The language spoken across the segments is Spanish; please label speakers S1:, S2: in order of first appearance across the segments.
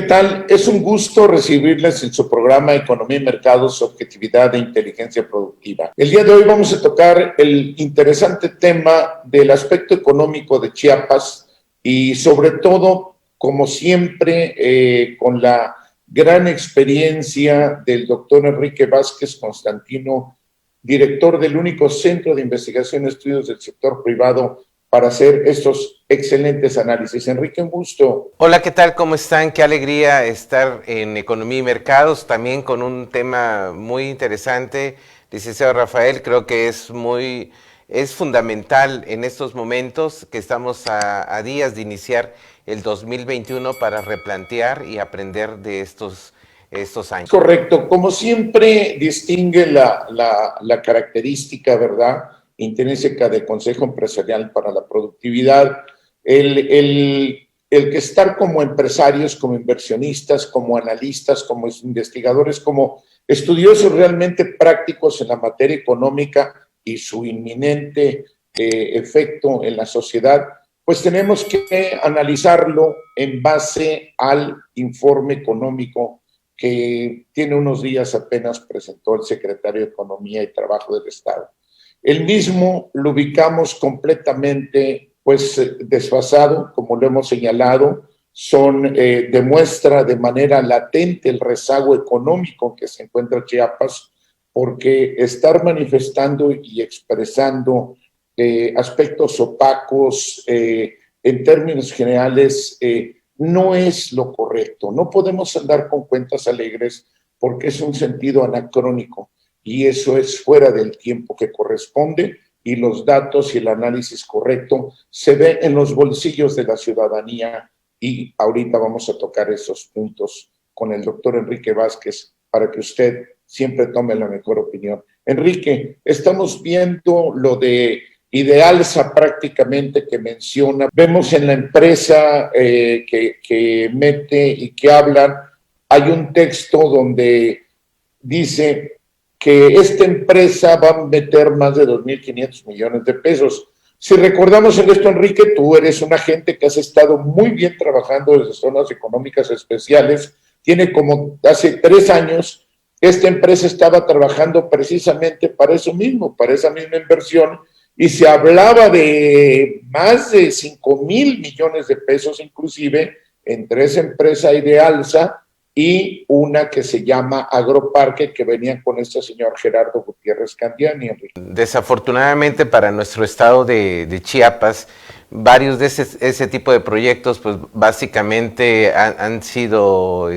S1: ¿Qué tal? Es un gusto recibirles en su programa Economía y Mercados, Objetividad e Inteligencia Productiva. El día de hoy vamos a tocar el interesante tema del aspecto económico de Chiapas y sobre todo, como siempre, con la gran experiencia del doctor Enrique Vázquez Constantino, director del único Centro de Investigación y Estudios del Sector Privado, para hacer estos excelentes análisis. Enrique, un gusto.
S2: Hola, ¿qué tal? ¿Cómo están? Qué alegría estar en Economía y Mercados, también con un tema muy interesante. Licenciado Rafael, creo que es fundamental en estos momentos que estamos a días de iniciar el 2021 para replantear y aprender de estos años.
S1: Correcto. Como siempre, distingue la característica, ¿verdad?, intrínseca del Consejo Empresarial para la Productividad, el que estar como empresarios, como inversionistas, como analistas, como investigadores, como estudiosos realmente prácticos en la materia económica y su inminente efecto en la sociedad, pues tenemos que analizarlo en base al informe económico que tiene unos días apenas presentó el secretario de Economía y Trabajo del Estado. El mismo lo ubicamos completamente desfasado, como lo hemos señalado, demuestra de manera latente el rezago económico que se encuentra Chiapas, porque estar manifestando y expresando aspectos opacos en términos generales no es lo correcto. No podemos andar con cuentas alegres porque es un sentido anacrónico y eso es fuera del tiempo que corresponde, y los datos y el análisis correcto se ve en los bolsillos de la ciudadanía, y ahorita vamos a tocar esos puntos con el doctor Enrique Vázquez para que usted siempre tome la mejor opinión. Enrique, estamos viendo lo de Idealsa prácticamente que menciona. Vemos en la empresa que mete y que hablan, hay un texto donde dice que esta empresa va a meter más de 2.500 millones de pesos. Si recordamos en esto, Enrique, tú eres una gente que has estado muy bien trabajando desde zonas económicas especiales. Tiene como hace 3 años, esta empresa estaba trabajando precisamente para eso mismo, para esa misma inversión, y se hablaba de más de 5,000 millones de pesos, inclusive, entre esa empresa Idealsa y una que se llama Agroparque, que venían con este señor Gerardo Gutiérrez Candiani.
S2: Desafortunadamente para nuestro estado de Chiapas, varios de ese tipo de proyectos, pues básicamente han sido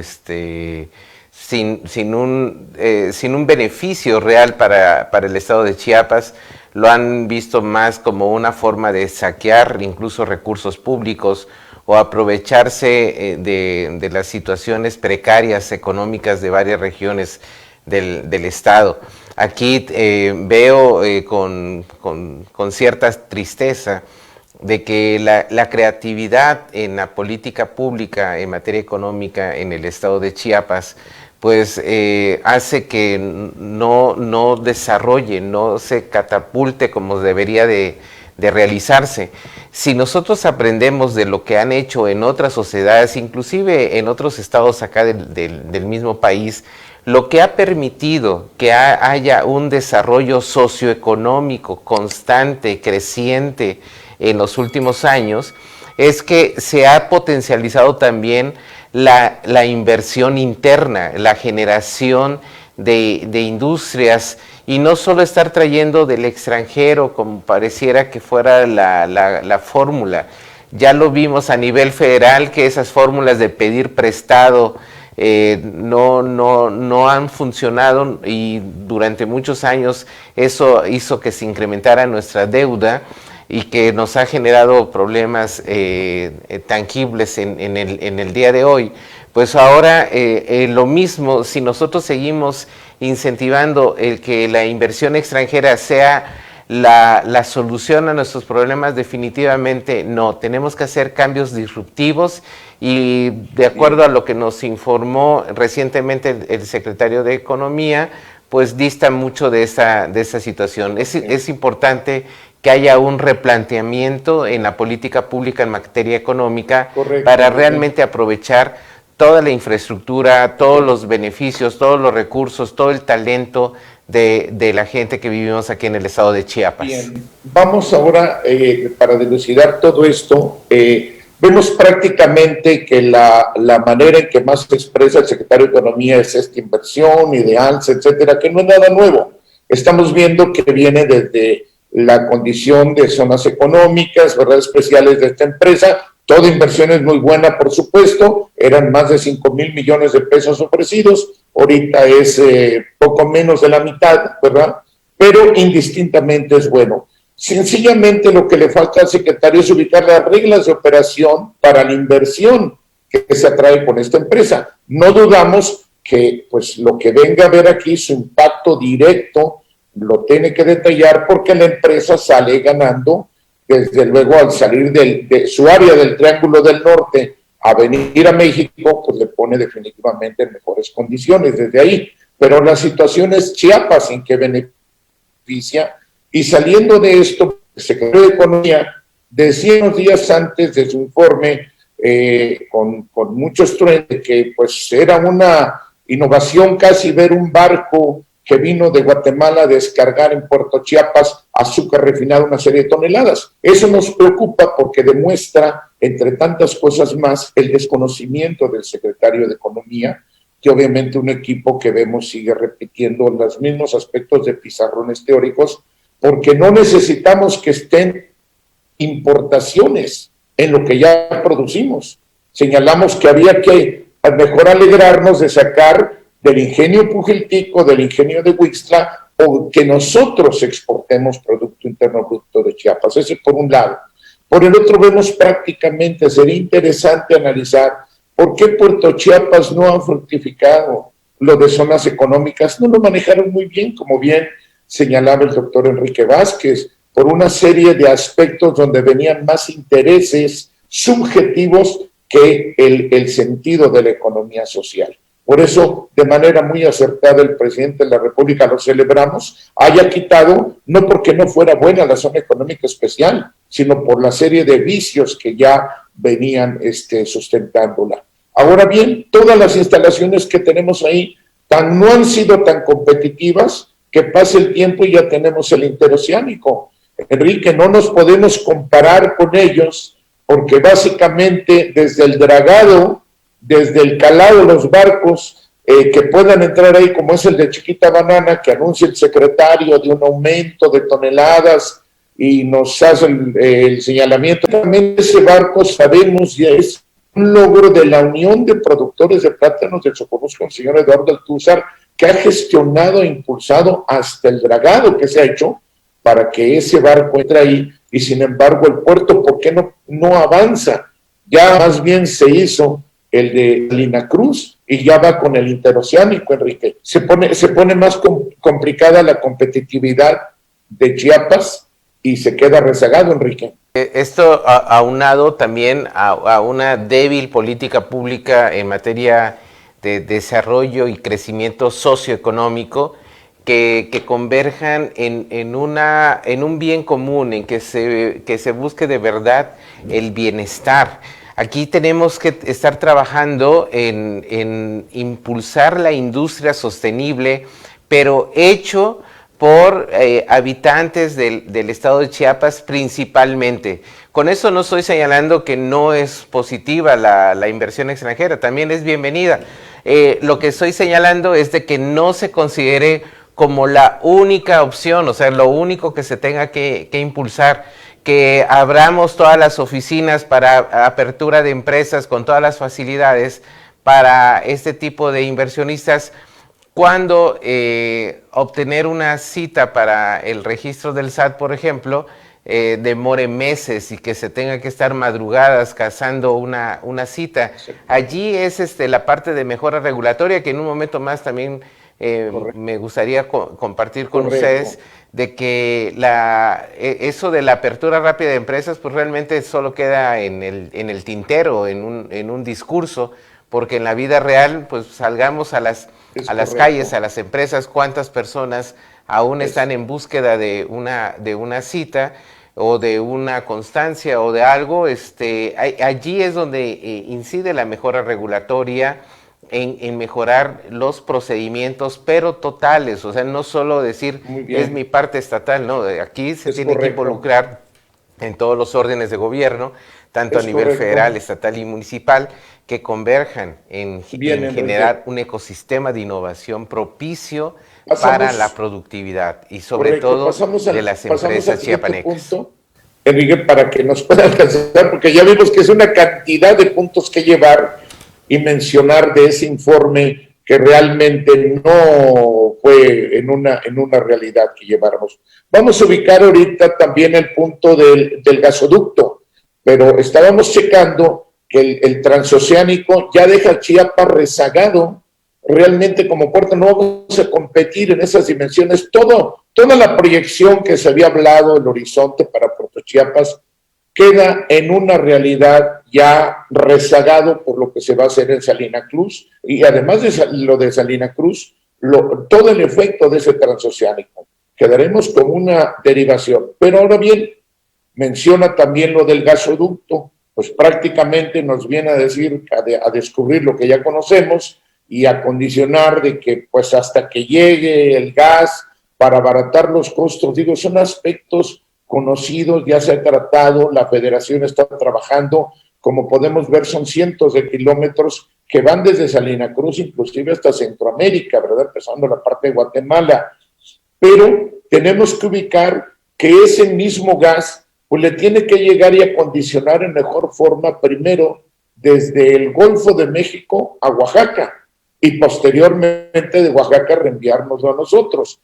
S2: sin un beneficio real para el estado de Chiapas. Lo han visto más como una forma de saquear incluso recursos públicos o aprovecharse de las situaciones precarias económicas de varias regiones del estado. Aquí veo con cierta tristeza de que la creatividad en la política pública en materia económica en el estado de Chiapas pues hace que no desarrolle, no se catapulte como debería de realizarse. Si nosotros aprendemos de lo que han hecho en otras sociedades, inclusive en otros estados acá del mismo país, lo que ha permitido que haya un desarrollo socioeconómico constante, creciente en los últimos años, es que se ha potencializado también la inversión interna, la generación de industrias, y no solo estar trayendo del extranjero como pareciera que fuera la fórmula. Ya lo vimos a nivel federal que esas fórmulas de pedir prestado no han funcionado, y durante muchos años eso hizo que se incrementara nuestra deuda y que nos ha generado problemas tangibles en el día de hoy. Pues ahora lo mismo, si nosotros seguimos incentivando el que la inversión extranjera sea la solución a nuestros problemas, definitivamente no. Tenemos que hacer cambios disruptivos, y de acuerdo a lo que nos informó recientemente el secretario de Economía, pues dista mucho de esa situación. Es importante que haya un replanteamiento en la política pública en materia económica. Correcto, para realmente aprovechar toda la infraestructura, todos los beneficios, todos los recursos, todo el talento de la gente que vivimos aquí en el estado de Chiapas.
S1: Bien, vamos ahora para dilucidar todo esto. Vemos prácticamente que la manera en que más se expresa el secretario de Economía es esta inversión y de ANSE, etcétera, que no es nada nuevo. Estamos viendo que viene desde la condición de zonas económicas, ¿verdad?, especiales de esta empresa. Toda inversión es muy buena, por supuesto. Eran más de 5,000 millones de pesos ofrecidos. Ahorita es poco menos de la mitad, ¿verdad? Pero indistintamente es bueno. Sencillamente lo que le falta al secretario es ubicar las reglas de operación para la inversión que se atrae con esta empresa. No dudamos que pues lo que venga a ver aquí, su impacto directo, lo tiene que detallar porque la empresa sale ganando, desde luego al salir de su área del Triángulo del Norte a venir a México, pues le pone definitivamente en mejores condiciones desde ahí. Pero la situación es Chiapas en que beneficia. Y saliendo de esto, el secretario de Economía decía unos días antes de su informe, con mucho estruendo, que pues era una innovación casi ver un barco que vino de Guatemala a descargar en Puerto Chiapas azúcar refinado, una serie de toneladas. Eso nos preocupa porque demuestra, entre tantas cosas más, el desconocimiento del secretario de Economía, que obviamente un equipo que vemos sigue repitiendo los mismos aspectos de pizarrones teóricos, porque no necesitamos que estén importaciones en lo que ya producimos. Señalamos que había que mejor alegrarnos de sacar del ingenio Pujiltico, del ingenio de Huixtla, o que nosotros exportemos Producto Interno Bruto de Chiapas. Ese por un lado. Por el otro vemos prácticamente, sería interesante analizar por qué Puerto Chiapas no ha fructificado lo de zonas económicas. No lo manejaron muy bien, como bien señalaba el doctor Enrique Vázquez, por una serie de aspectos donde venían más intereses subjetivos que el sentido de la economía social. Por eso, de manera muy acertada, el presidente de la República, lo celebramos, haya quitado, no porque no fuera buena la zona económica especial, sino por la serie de vicios que ya venían sustentándola. Ahora bien, todas las instalaciones que tenemos ahí no han sido tan competitivas, que pase el tiempo y ya tenemos el interoceánico. Enrique, no nos podemos comparar con ellos, porque básicamente desde el dragado, desde el calado de los barcos que puedan entrar ahí, como es el de Chiquita Banana, que anuncia el secretario de un aumento de toneladas y nos hace el señalamiento. También ese barco, sabemos, ya es un logro de la Unión de Productores de Plátanos del Socorros con el señor Eduardo Altúzar, que ha gestionado e impulsado hasta el dragado que se ha hecho para que ese barco entre ahí, y sin embargo el puerto, ¿por qué no avanza? Ya más bien se hizo el de Salina Cruz y ya va con el interoceánico, Enrique. Se pone más complicada la competitividad de Chiapas y se queda rezagado, Enrique.
S2: Esto aunado también a una débil política pública en materia de desarrollo y crecimiento socioeconómico que converjan en un bien común, en que se busque de verdad el bienestar. Aquí tenemos que estar trabajando en impulsar la industria sostenible, pero hecho por habitantes del estado de Chiapas principalmente. Con eso no estoy señalando que no es positiva la inversión extranjera, también es bienvenida. Lo que estoy señalando es de que no se considere como la única opción, o sea, lo único que se tenga que impulsar, que abramos todas las oficinas para apertura de empresas con todas las facilidades para este tipo de inversionistas, cuando obtener una cita para el registro del SAT, por ejemplo, demore meses y que se tenga que estar madrugadas cazando una cita. Allí es la parte de mejora regulatoria que en un momento más también me gustaría compartir con ustedes, de que eso de la apertura rápida de empresas pues realmente solo queda en el tintero, en un discurso, porque en la vida real pues salgamos a las calles, a las empresas, cuántas personas aún están en búsqueda de una cita, o de una constancia o de algo, allí es donde incide la mejora regulatoria en mejorar los procedimientos, pero totales, o sea, no solo decir es mi parte estatal, no, aquí se tiene que involucrar en todos los órdenes de gobierno, tanto a nivel federal, estatal y municipal, que converjan en generar un ecosistema de innovación propicio para la productividad y sobre todo de las empresas chiapanecas.
S1: Enrique, para que nos pueda alcanzar, porque ya vimos que es una cantidad de puntos que llevar y mencionar de ese informe que realmente no fue en una realidad que lleváramos. Vamos a ubicar ahorita también el punto del gasoducto, pero estábamos checando que el transoceánico ya deja a Chiapas rezagado realmente como puerto. No vamos a competir en esas dimensiones. Toda la proyección que se había hablado, el horizonte para Puerto Chiapas, queda en una realidad ya rezagado por lo que se va a hacer en Salina Cruz, y además de lo de Salina Cruz, todo el efecto de ese transoceánico. Quedaremos con una derivación. Pero ahora bien, menciona también lo del gasoducto, pues prácticamente nos viene a decir, a descubrir lo que ya conocemos y a condicionar de que pues hasta que llegue el gas para abaratar los costos, digo, son aspectos conocidos, ya se ha tratado, la federación está trabajando, como podemos ver son cientos de kilómetros que van desde Salina Cruz inclusive hasta Centroamérica, ¿verdad? Empezando la parte de Guatemala, pero tenemos que ubicar que ese mismo gas pues le tiene que llegar y acondicionar en mejor forma primero desde el Golfo de México a Oaxaca y posteriormente de Oaxaca reenviárnoslo a nosotros.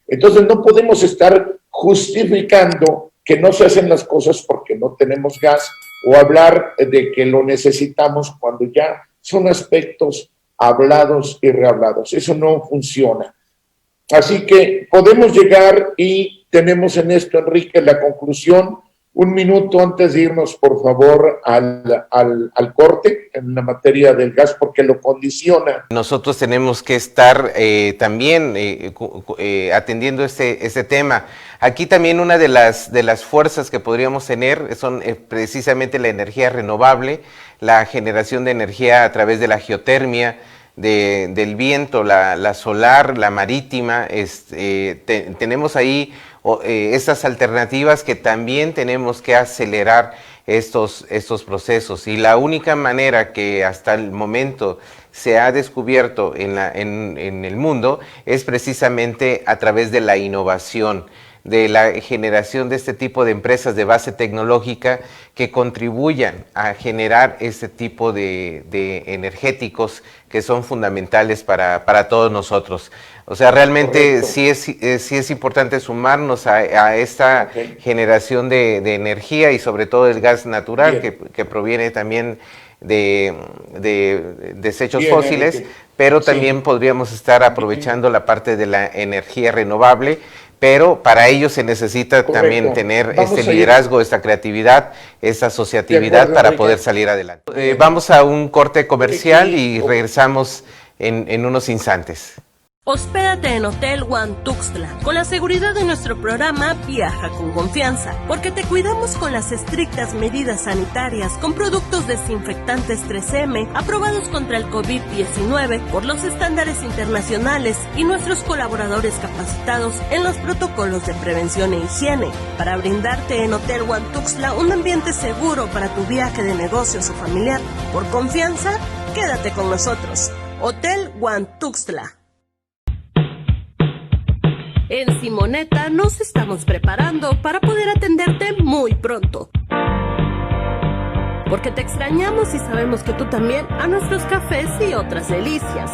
S1: Entonces no podemos estar justificando que no se hacen las cosas porque no tenemos gas o hablar de que lo necesitamos cuando ya son aspectos hablados y rehablados. Eso no funciona. Así que podemos llegar y tenemos en esto, Enrique, la conclusión. Un minuto antes de irnos, por favor, al corte en la materia del gas, porque lo condiciona.
S2: Nosotros tenemos que estar también atendiendo este tema. Aquí también una de las fuerzas que podríamos tener son precisamente la energía renovable, la generación de energía a través de la geotermia, del viento, la solar, la marítima. Tenemos ahí estas alternativas que también tenemos que acelerar estos procesos, y la única manera que hasta el momento se ha descubierto en el mundo es precisamente a través de la innovación, de la generación de este tipo de empresas de base tecnológica que contribuyan a generar este tipo de energéticos que son fundamentales para todos nosotros. O sea, realmente sí es importante sumarnos a esta generación de energía y sobre todo el gas natural que proviene también de desechos fósiles, pero también podríamos estar aprovechando la parte de la energía renovable. Pero para ello se necesita también tener este liderazgo, esta creatividad, esta asociatividad para poder salir adelante. Vamos a un corte comercial y regresamos en unos instantes.
S3: Hospédate en Hotel One Tuxtla. Con la seguridad de nuestro programa, viaja con confianza, porque te cuidamos con las estrictas medidas sanitarias, con productos desinfectantes 3M, aprobados contra el COVID-19 por los estándares internacionales y nuestros colaboradores capacitados en los protocolos de prevención e higiene, para brindarte en Hotel One Tuxtla un ambiente seguro para tu viaje de negocios o familiar. Por confianza, quédate con nosotros. Hotel One Tuxtla. En Simonetta nos estamos preparando para poder atenderte muy pronto, porque te extrañamos y sabemos que tú también a nuestros cafés y otras delicias.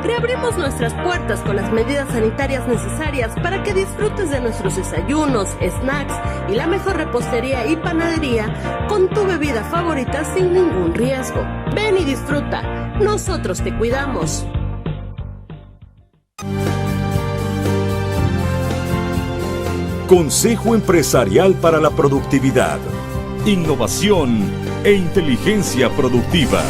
S3: Reabrimos nuestras puertas con las medidas sanitarias necesarias para que disfrutes de nuestros desayunos, snacks y la mejor repostería y panadería con tu bebida favorita sin ningún riesgo. Ven y disfruta, nosotros te cuidamos.
S4: Consejo Empresarial para la Productividad, Innovación e Inteligencia Productiva.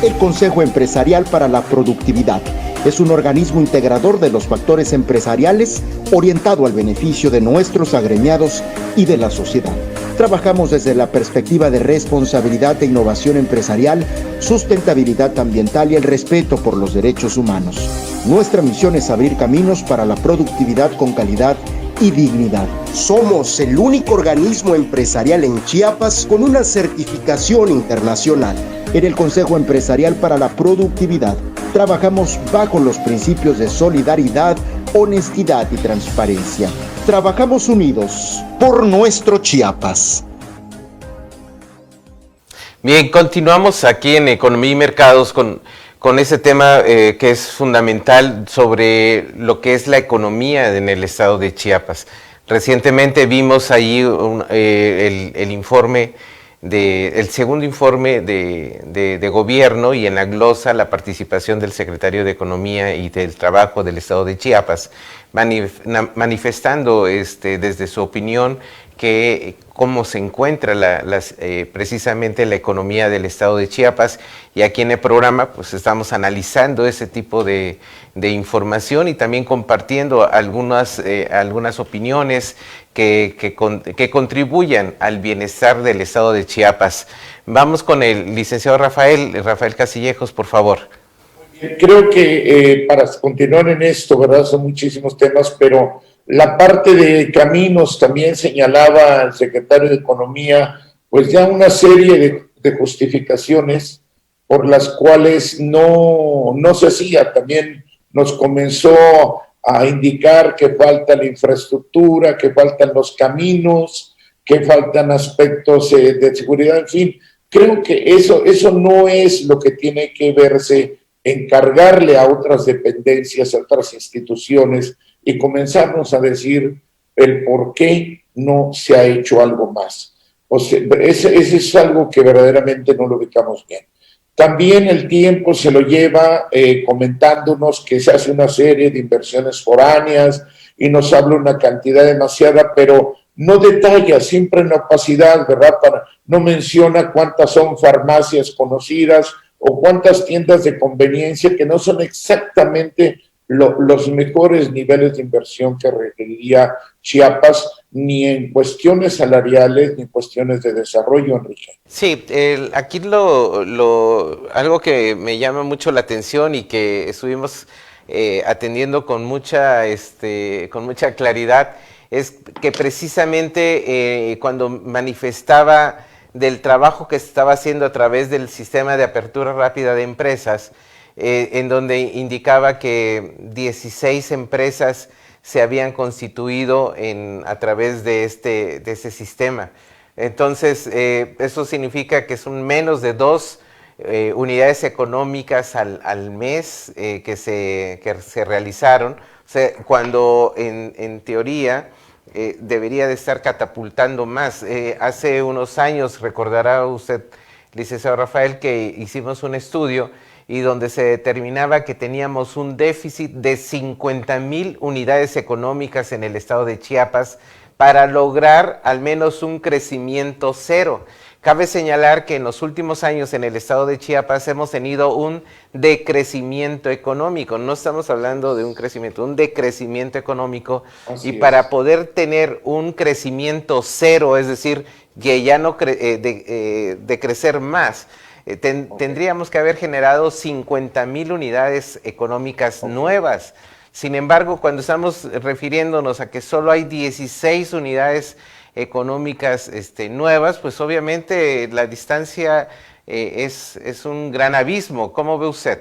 S5: El Consejo Empresarial para la Productividad es un organismo integrador de los factores empresariales orientado al beneficio de nuestros agremiados y de la sociedad. Trabajamos desde la perspectiva de responsabilidad e innovación empresarial, sustentabilidad ambiental y el respeto por los derechos humanos. Nuestra misión es abrir caminos para la productividad con calidad y dignidad. Somos el único organismo empresarial en Chiapas con una certificación internacional. En el Consejo Empresarial para la Productividad, trabajamos bajo los principios de solidaridad, honestidad y transparencia. Trabajamos unidos por nuestro Chiapas.
S2: Bien, continuamos aquí en Economía y Mercados con ese tema que es fundamental sobre lo que es la economía en el estado de Chiapas. Recientemente vimos ahí el informe, el segundo informe de gobierno, y en la glosa la participación del secretario de Economía y del Trabajo del estado de Chiapas, manifestando desde su opinión que cómo se encuentra precisamente la economía del estado de Chiapas, y aquí en el programa pues estamos analizando ese tipo de información y también compartiendo algunas opiniones que contribuyan al bienestar del estado de Chiapas. Vamos con el licenciado Rafael Castillejos, por favor.
S1: Creo que para continuar en esto, ¿verdad? Son muchísimos temas, pero la parte de caminos también señalaba el secretario de Economía, pues ya una serie de justificaciones por las cuales no se hacía. También nos comenzó a indicar que falta la infraestructura, que faltan los caminos, que faltan aspectos de seguridad, en fin. Creo que eso no es lo que tiene que verse, encargarle a otras dependencias, a otras instituciones, y comenzarnos a decir el por qué no se ha hecho algo más. O sea, ese es algo que verdaderamente no lo ubicamos bien. También el tiempo se lo lleva comentándonos que se hace una serie de inversiones foráneas y nos habla una cantidad demasiada, pero no detalla, siempre en opacidad, ¿verdad? No menciona cuántas son farmacias conocidas o cuántas tiendas de conveniencia, que no son exactamente los mejores niveles de inversión que requeriría Chiapas, ni en cuestiones salariales, ni en cuestiones de desarrollo, Enrique.
S2: Sí, aquí algo que me llama mucho la atención y que estuvimos atendiendo con mucha claridad es que precisamente cuando manifestaba del trabajo que se estaba haciendo a través del sistema de apertura rápida de empresas, en donde indicaba que 16 empresas se habían constituido a través de ese sistema. Entonces, eso significa que son menos de 2 unidades económicas al mes que se realizaron, o sea, cuando en teoría debería de estar catapultando más. Hace unos años, recordará usted, licenciado Rafael, que hicimos un estudio y donde se determinaba que teníamos un déficit de 50,000 unidades económicas en el estado de Chiapas para lograr al menos un crecimiento cero. Cabe señalar que en los últimos años en el estado de Chiapas hemos tenido un decrecimiento económico. No estamos hablando de un crecimiento, un decrecimiento económico. Así y para poder tener un crecimiento cero, es decir, que ya no de crecer más, tendríamos que haber generado 50,000 unidades económicas nuevas. Sin embargo, cuando estamos refiriéndonos a que solo hay 16 unidades económicas nuevas, pues obviamente la distancia es un gran abismo. ¿Cómo ve usted?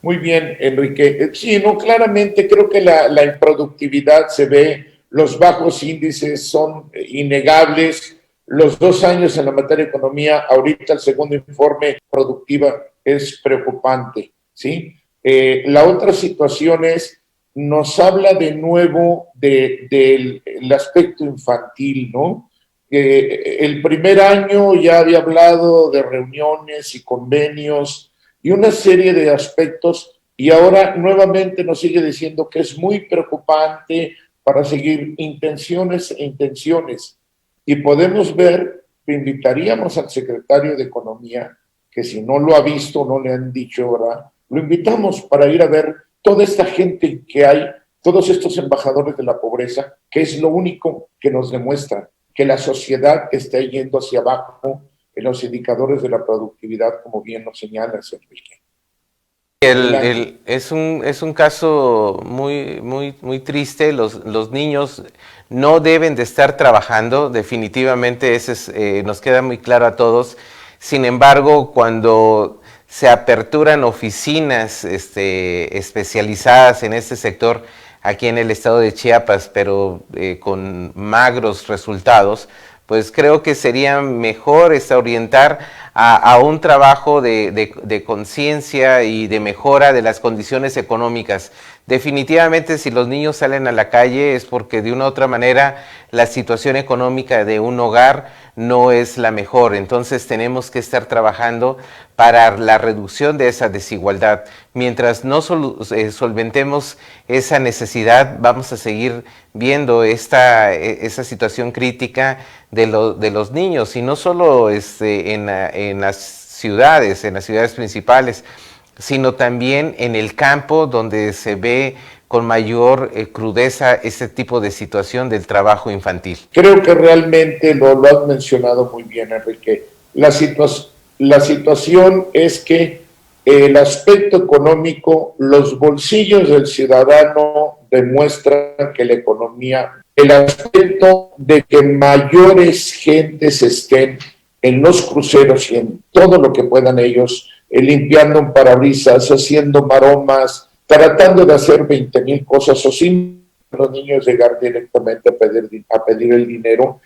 S1: Muy bien, Enrique. Sí, no, claramente creo que la improductividad se ve, los bajos índices son innegables. Los 2 años en la materia de economía, ahorita el segundo informe productiva es preocupante, ¿sí? La otra situación es, nos habla de nuevo del aspecto infantil, ¿no? El primer año ya había hablado de reuniones y convenios y una serie de aspectos, y ahora nuevamente nos sigue diciendo que es muy preocupante para seguir intenciones. Y podemos ver, invitaríamos al secretario de Economía, que si no lo ha visto, no le han dicho, ¿verdad? Lo invitamos para ir a ver toda esta gente que hay, todos estos embajadores de la pobreza, que es lo único que nos demuestran, que la sociedad esté yendo hacia abajo en los indicadores de la productividad, como bien lo señalas, Enrique.
S2: Es un caso muy triste. Los niños no deben de estar trabajando, definitivamente nos queda muy claro a todos. Sin embargo, cuando se aperturan oficinas especializadas en este sector aquí en el estado de Chiapas, pero con magros resultados, pues creo que sería mejor orientar a un trabajo de conciencia y de mejora de las condiciones económicas. Definitivamente, si los niños salen a la calle es porque de una u otra manera la situación económica de un hogar no es la mejor. Entonces tenemos que estar trabajando para la reducción de esa desigualdad. Mientras no solventemos esa necesidad, vamos a seguir viendo esa situación crítica de los niños, y no solo en las ciudades principales, sino también en el campo, donde se ve con mayor crudeza este tipo de situación del trabajo infantil.
S1: Creo que realmente lo has mencionado muy bien, Enrique. La situación es que el aspecto económico, los bolsillos del ciudadano demuestran que la economía, el aspecto de que mayores gentes estén en los cruceros y en todo lo que puedan ellos, limpiando un parabrisas, haciendo maromas, tratando de hacer 20,000 cosas, o sin los niños llegar directamente a pedir el dinero,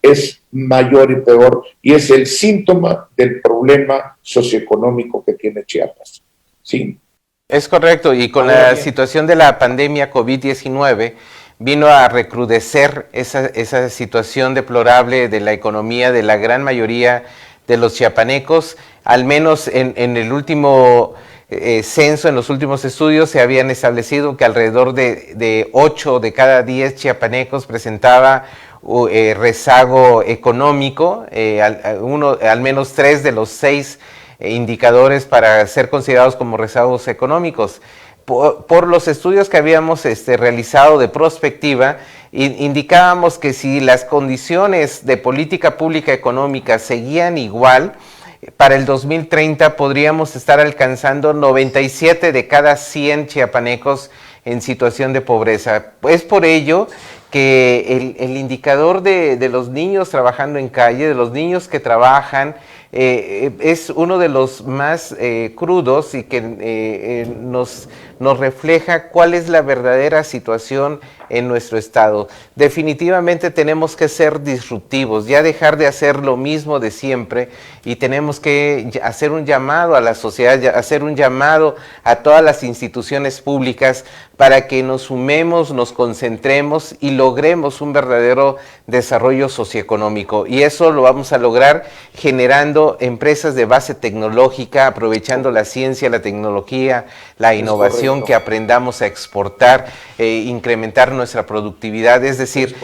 S1: es mayor y peor, y es el síntoma del problema socioeconómico que tiene Chiapas. ¿Sí?
S2: Es correcto, y con la situación de la pandemia COVID-19 vino a recrudecer esa situación deplorable de la economía de la gran mayoría de los chiapanecos. Al menos en el último censo, en los últimos estudios, se habían establecido que alrededor de 8 de cada 10 chiapanecos presentaba rezago económico, al menos 3 de los 6 indicadores para ser considerados como rezagos económicos. Por los estudios que habíamos realizado de prospectiva, indicábamos que si las condiciones de política pública económica seguían igual, para el 2030 podríamos estar alcanzando 97 de cada 100 chiapanecos en situación de pobreza. Es por ello que el indicador de los niños trabajando en calle, de los niños que trabajan, es uno de los más crudos, y que nos refleja cuál es la verdadera situación en nuestro estado. Definitivamente tenemos que ser disruptivos, ya dejar de hacer lo mismo de siempre, y tenemos que hacer un llamado a la sociedad, hacer un llamado a todas las instituciones públicas para que nos sumemos, nos concentremos y logremos un verdadero desarrollo socioeconómico. Y eso lo vamos a lograr generando empresas de base tecnológica, aprovechando la ciencia, la tecnología, la innovación, que aprendamos a exportar, incrementar nuestra productividad. Es decir,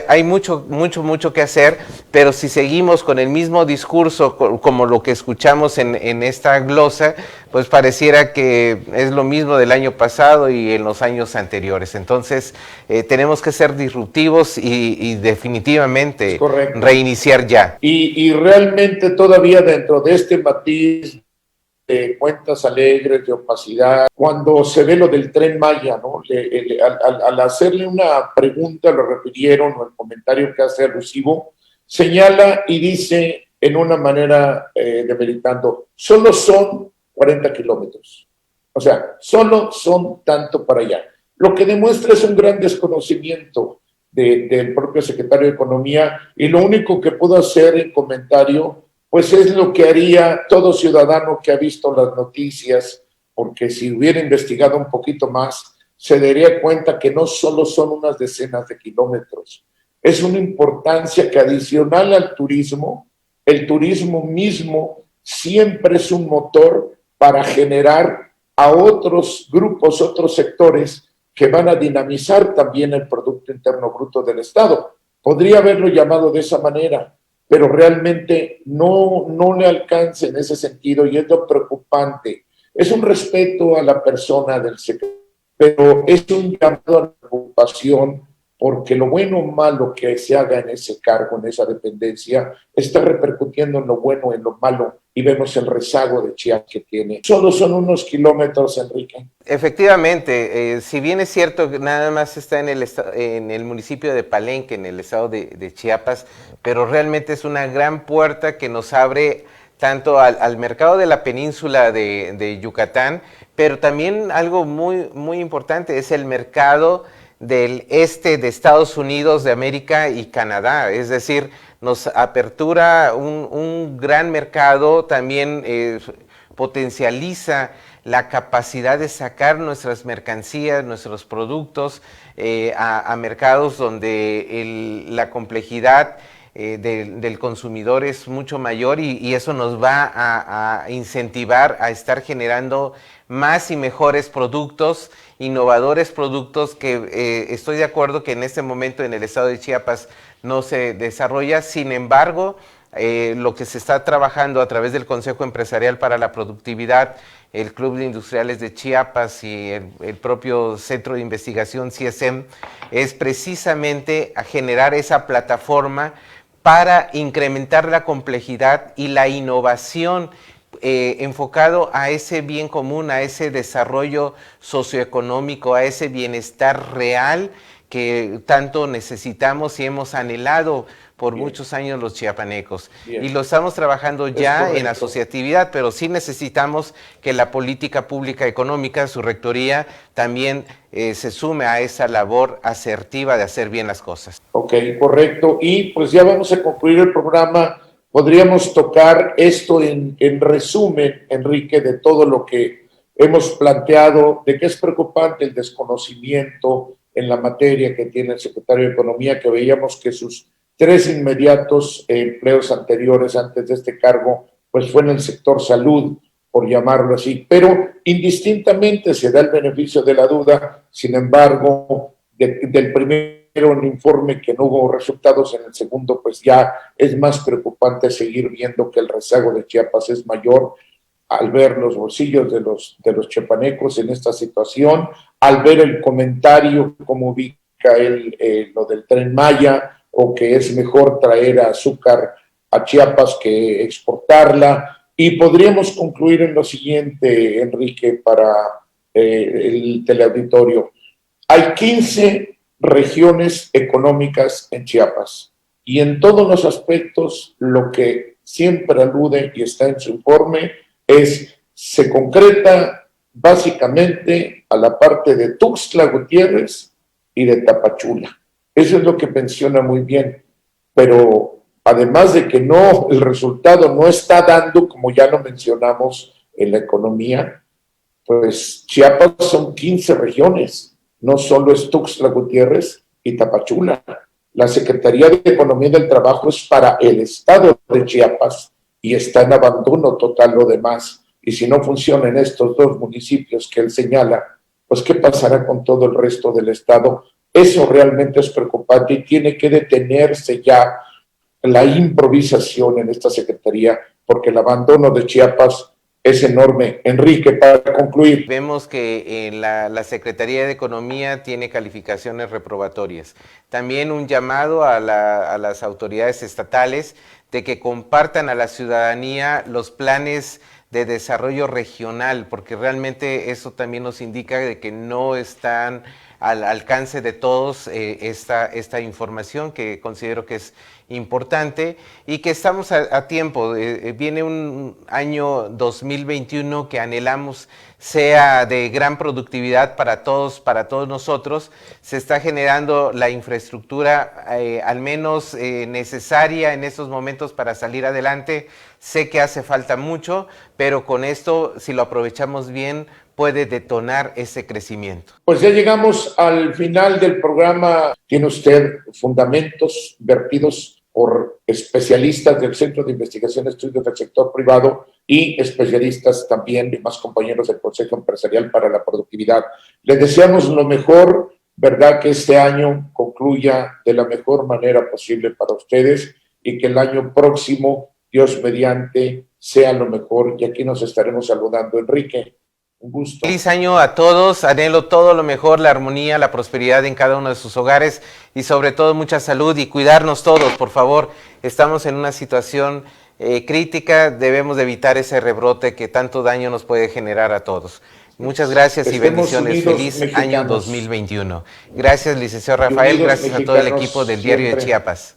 S2: hay mucho que hacer, pero si seguimos con el mismo discurso como lo que escuchamos en esta glosa, pues pareciera que es lo mismo del año pasado y en los años anteriores. Entonces tenemos que ser disruptivos y definitivamente reiniciar ya.
S1: Y realmente todavía dentro de este matiz de cuentas alegres, de opacidad, cuando se ve lo del Tren Maya, ¿no? Al hacerle una pregunta, lo refirieron, o el comentario que hace alusivo, señala y dice en una manera demeritando, solo son 40 kilómetros. O sea, solo son tanto para allá. Lo que demuestra es un gran desconocimiento del propio secretario de Economía, y lo único que pudo hacer en comentario pues es lo que haría todo ciudadano que ha visto las noticias, porque si hubiera investigado un poquito más, se daría cuenta que no solo son unas decenas de kilómetros, es una importancia que, adicional al turismo, el turismo mismo siempre es un motor para generar a otros grupos, otros sectores que van a dinamizar también el Producto Interno Bruto del Estado. Podría haberlo llamado de esa manera, pero realmente no le alcanza en ese sentido, y es lo preocupante. Es un respeto a la persona del sector, pero es un llamado a la preocupación porque lo bueno o malo que se haga en ese cargo, en esa dependencia, está repercutiendo en lo bueno, en lo malo, y vemos el rezago de Chiapas que tiene. Solo son unos kilómetros, Enrique.
S2: Efectivamente, si bien es cierto que nada más está en el municipio de Palenque, en el estado de Chiapas, pero realmente es una gran puerta que nos abre tanto al mercado de la península de Yucatán, pero también algo muy, muy importante es el mercado del este de Estados Unidos de América y Canadá, es decir, nos apertura un gran mercado, también potencializa la capacidad de sacar nuestras mercancías, nuestros productos a mercados donde la complejidad del consumidor es mucho mayor y eso nos va a incentivar a estar generando más y mejores productos, innovadores productos que estoy de acuerdo que en este momento en el estado de Chiapas no se desarrolla. Sin embargo, lo que se está trabajando a través del Consejo Empresarial para la Productividad, el Club de Industriales de Chiapas y el propio Centro de Investigación CIESEM, es precisamente a generar esa plataforma para incrementar la complejidad y la innovación enfocado a ese bien común, a ese desarrollo socioeconómico, a ese bienestar real que tanto necesitamos y hemos anhelado por muchos años los chiapanecos. Y lo estamos trabajando ya en asociatividad, pero sí necesitamos que la política pública económica, su rectoría, también se sume a esa labor asertiva de hacer bien las cosas.
S1: Ok, correcto. Y pues ya vamos a concluir el programa. Podríamos tocar esto en resumen, Enrique, de todo lo que hemos planteado, de que es preocupante el desconocimiento en la materia que tiene el secretario de Economía, que veíamos que sus 3 inmediatos empleos anteriores antes de este cargo, pues fue en el sector salud, por llamarlo así, pero indistintamente se da el beneficio de la duda. Sin embargo, del primero un informe que no hubo resultados, en el segundo pues ya es más preocupante seguir viendo que el rezago de Chiapas es mayor al ver los bolsillos de los chiapanecos en esta situación, al ver el comentario como ubica él lo del Tren Maya, o que es mejor traer azúcar a Chiapas que exportarla. Y podríamos concluir en lo siguiente, Enrique, para el teleauditorio. Hay 15 regiones económicas en Chiapas y en todos los aspectos lo que siempre alude y está en su informe se concreta básicamente a la parte de Tuxtla Gutiérrez y de Tapachula. Eso es lo que menciona muy bien, pero además de que no, el resultado no está dando, como ya lo mencionamos en la economía, pues Chiapas son 15 regiones, no solo es Tuxtla Gutiérrez y Tapachula. La Secretaría de Economía y del Trabajo es para el estado de Chiapas y está en abandono total lo demás. Y si no funcionan estos 2 municipios que él señala, pues ¿qué pasará con todo el resto del estado? Eso realmente es preocupante y tiene que detenerse ya la improvisación en esta Secretaría, porque el abandono de Chiapas es enorme. Enrique, para concluir.
S2: Vemos que la Secretaría de Economía tiene calificaciones reprobatorias. También un llamado a las autoridades estatales de que compartan a la ciudadanía los planes de desarrollo regional, porque realmente eso también nos indica de que no están al alcance de todos esta información que considero que es importante y que estamos a tiempo. Viene un año 2021 que anhelamos sea de gran productividad para todos nosotros. Se está generando la infraestructura al menos necesaria en estos momentos para salir adelante. Sé que hace falta mucho, pero con esto, si lo aprovechamos bien, puede detonar ese crecimiento.
S1: Pues ya llegamos al final del programa. Tiene usted fundamentos vertidos por especialistas del Centro de Investigación y Estudios del Sector Privado y especialistas también y más compañeros del Consejo Empresarial para la Productividad. Les deseamos lo mejor, ¿verdad? Que este año concluya de la mejor manera posible para ustedes y que el año próximo, Dios mediante, sea lo mejor. Y aquí nos estaremos saludando, Enrique. Un gusto.
S2: Feliz año a todos, anhelo todo lo mejor, la armonía, la prosperidad en cada uno de sus hogares y sobre todo mucha salud y cuidarnos todos, por favor. Estamos en una situación crítica, debemos de evitar ese rebrote que tanto daño nos puede generar a todos. Muchas gracias y bendiciones. Feliz año 2021. Gracias, licenciado Rafael, gracias a todo el equipo del Diario de Chiapas.